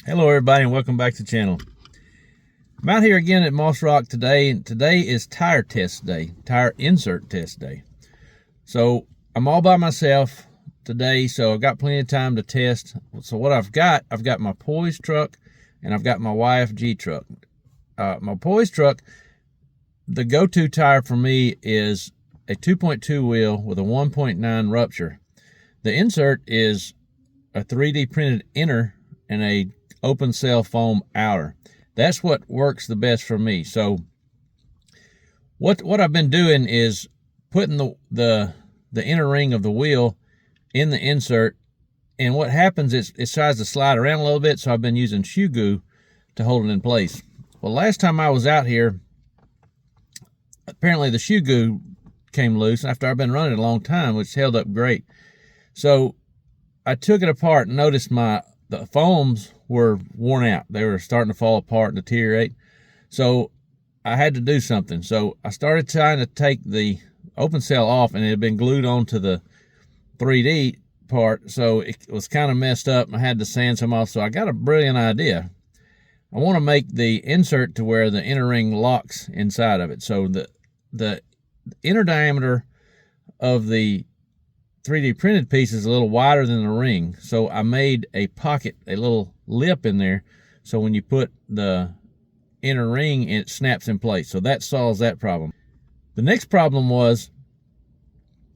Hello everybody and welcome back to the channel. I'm out here again at Moss Rock today, and today is tire test day, tire insert test day. So I'm all by myself today, so I've got plenty of time to test. So what I've got my Poise truck and I've got my YFG truck. My Poise truck, the go-to tire for me is a 2.2 wheel with a 1.9 rupture. The insert is a 3D printed inner and a open cell foam outer. That's what works the best for me. So what I've been doing is putting the inner ring of the wheel in the insert, and what happens is it tries to slide around a little bit, so I've been using shoe glue to hold it in place. Well, last time I was out here, apparently the shoe glue came loose after I've been running it a long time, which held up great. So I took it apart and noticed the foams were worn out. They were starting to fall apart and deteriorate. So I had to do something. So I started trying to take the open cell off, and it had been glued onto the 3D part. So it was kind of messed up. I had to sand some off. So I got a brilliant idea. I want to make the insert to where the inner ring locks inside of it. So the inner diameter of the 3D printed piece is a little wider than the ring, so I made a pocket, a little lip in there, so when you put the inner ring, it snaps in place. So that solves that problem. The next problem was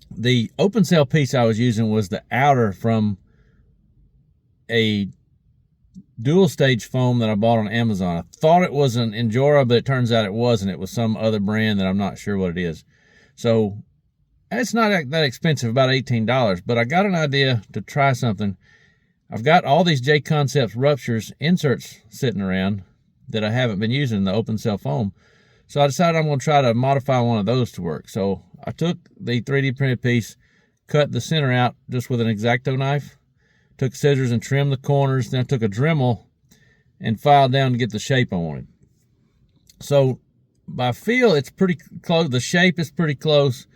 the open cell piece I was using was the outer from a dual stage foam that I bought on Amazon. I thought it was an Injora, but it turns out it wasn't. It was some other brand that I'm not sure what it is. So it's not that expensive, about $18, but I got an idea to try something. I've got all these J Concepts ruptures inserts sitting around that I haven't been using, the open cell foam. So I decided I'm going to try to modify one of those to work. So I took the 3D printed piece, cut the center out just with an X-Acto knife, took scissors and trimmed the corners, then I took a Dremel and filed down to get the shape I wanted. So by feel, it's pretty close. The shape is pretty close.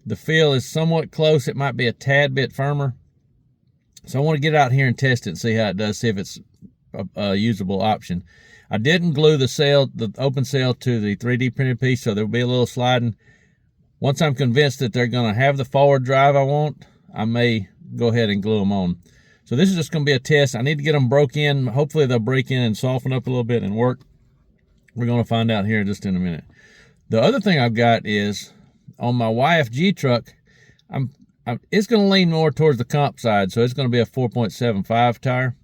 The feel is somewhat close. It might be a tad bit firmer. So I want to get out here and test it and see how it does, see if it's a usable option. I didn't glue the open cell to the 3D printed piece, so there'll be a little sliding. Once I'm convinced that they're going to have the forward drive I want, I may go ahead and glue them on. So this is just going to be a test. I need to get them broke in. Hopefully they'll break in and soften up a little bit and work. We're going to find out here just in a minute. The other thing I've got is, on my YFG truck, it's going to lean more towards the comp side, so it's going to be a 4.75 tire.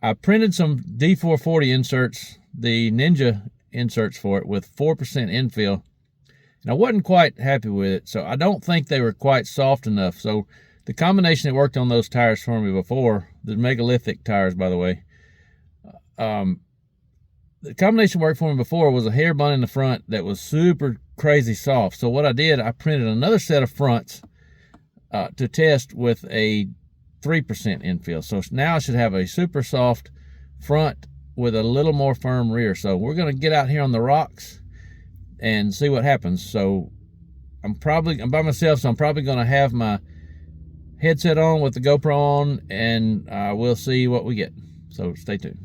I printed some D440 inserts, the Ninja inserts for it, with 4% infill, and I wasn't quite happy with it, so I don't think they were quite soft enough. So the combination that worked on those tires for me before, the megalithic tires, by the way, the combination worked for me before was a hair bun in the front that was super crazy soft. So what I did, I printed another set of fronts to test with a 3% infill. So now I should have a super soft front with a little more firm rear. So we're going to get out here on the rocks and see what happens. So I'm by myself, so I'm probably going to have my headset on with the GoPro on, and we'll see what we get. So stay tuned.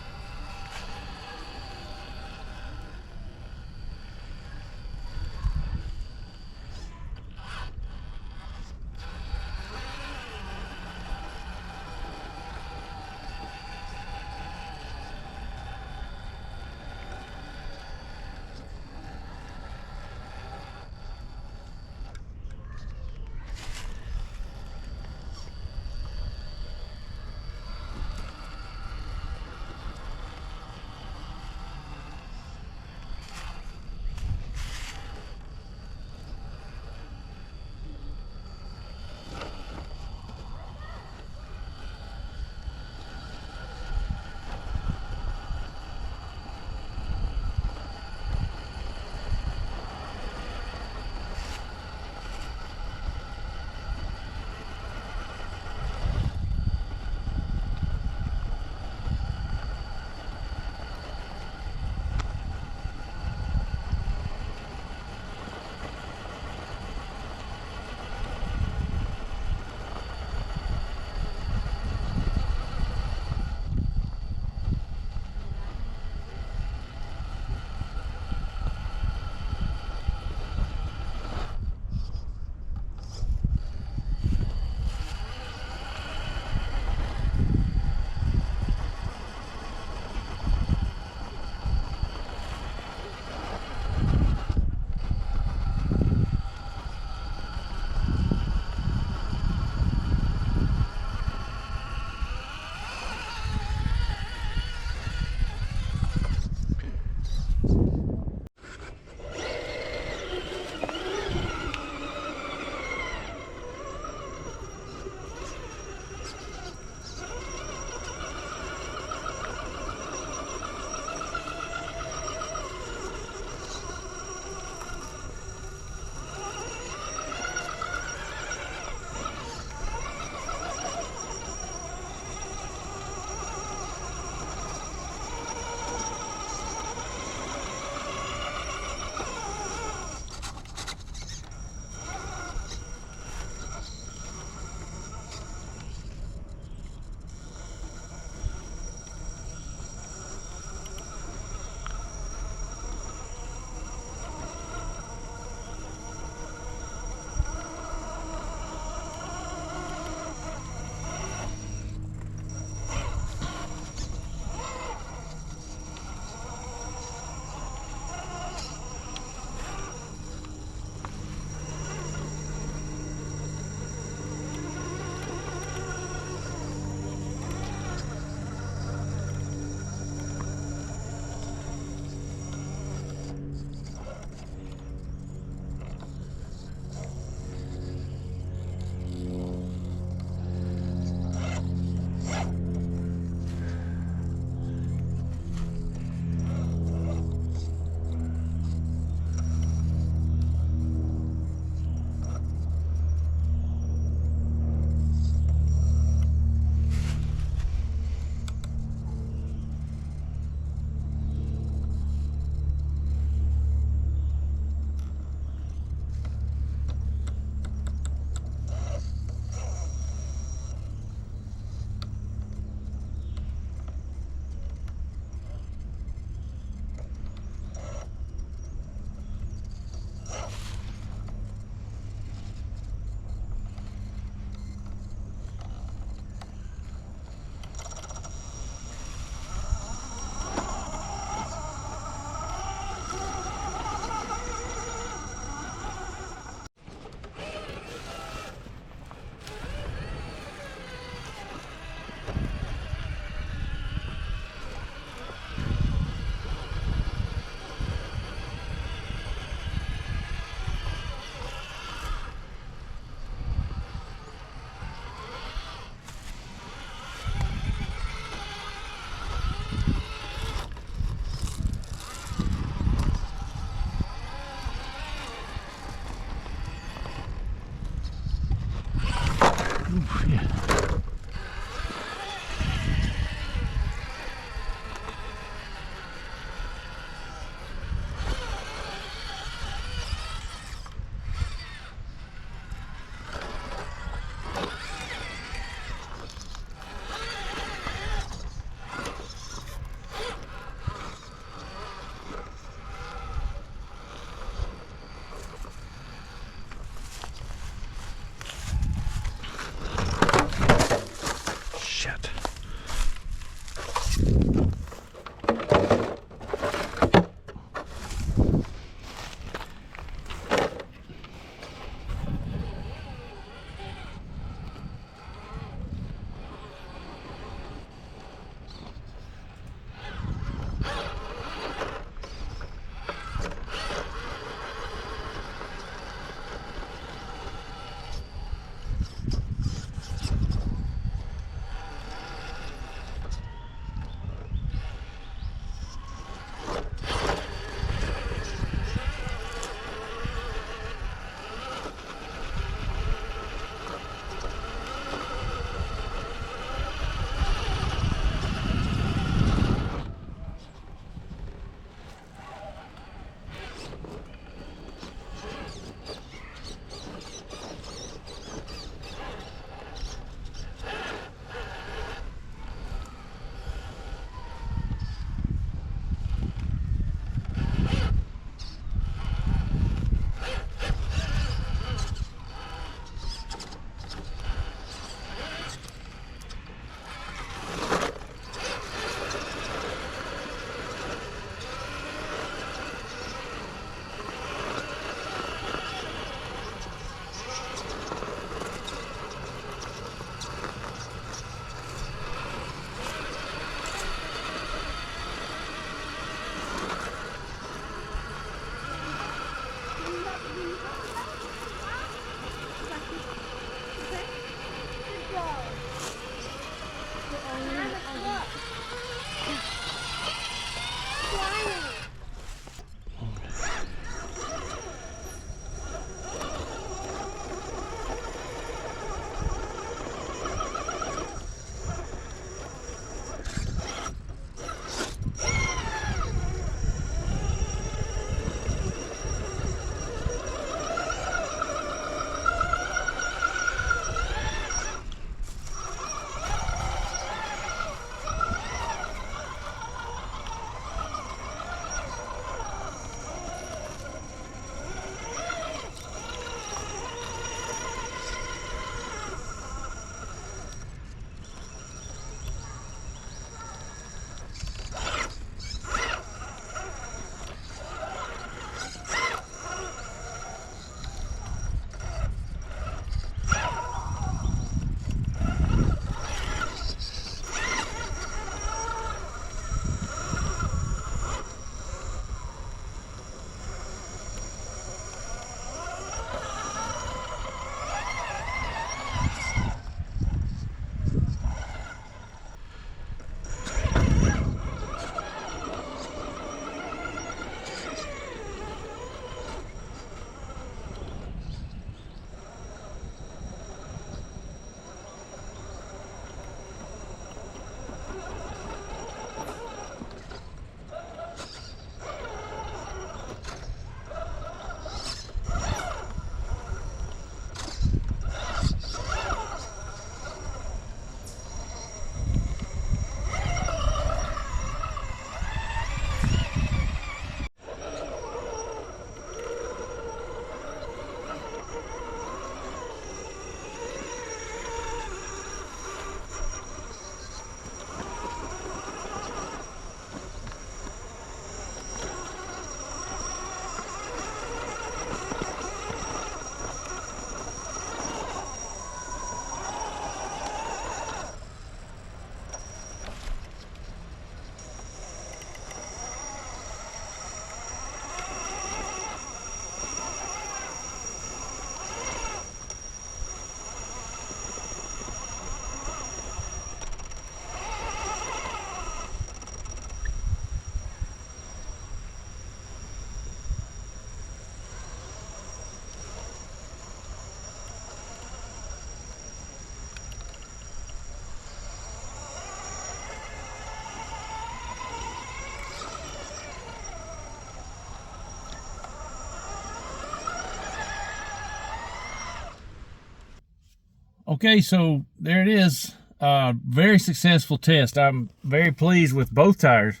Okay, so there it is. Very successful test. I'm very pleased with both tires.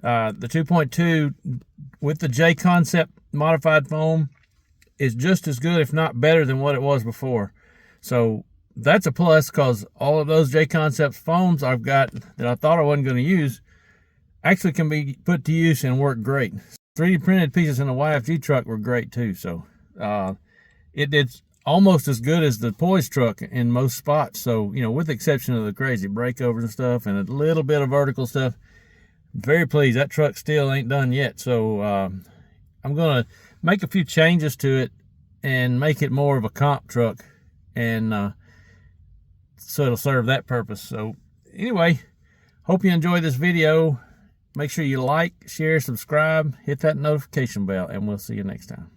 The 2.2 with the J Concept modified foam is just as good, if not better, than what it was before. So that's a plus, because all of those J Concept foams I've got that I thought I wasn't going to use actually can be put to use and work great. 3D printed pieces in the YFG truck were great too. So it's almost as good as the Poise truck in most spots. So, you know, with the exception of the crazy breakovers and stuff and a little bit of vertical stuff, very pleased. That truck still ain't done yet. So I'm going to make a few changes to it and make it more of a comp truck, and so it'll serve that purpose. So anyway, hope you enjoyed this video. Make sure you like, share, subscribe, hit that notification bell, and we'll see you next time.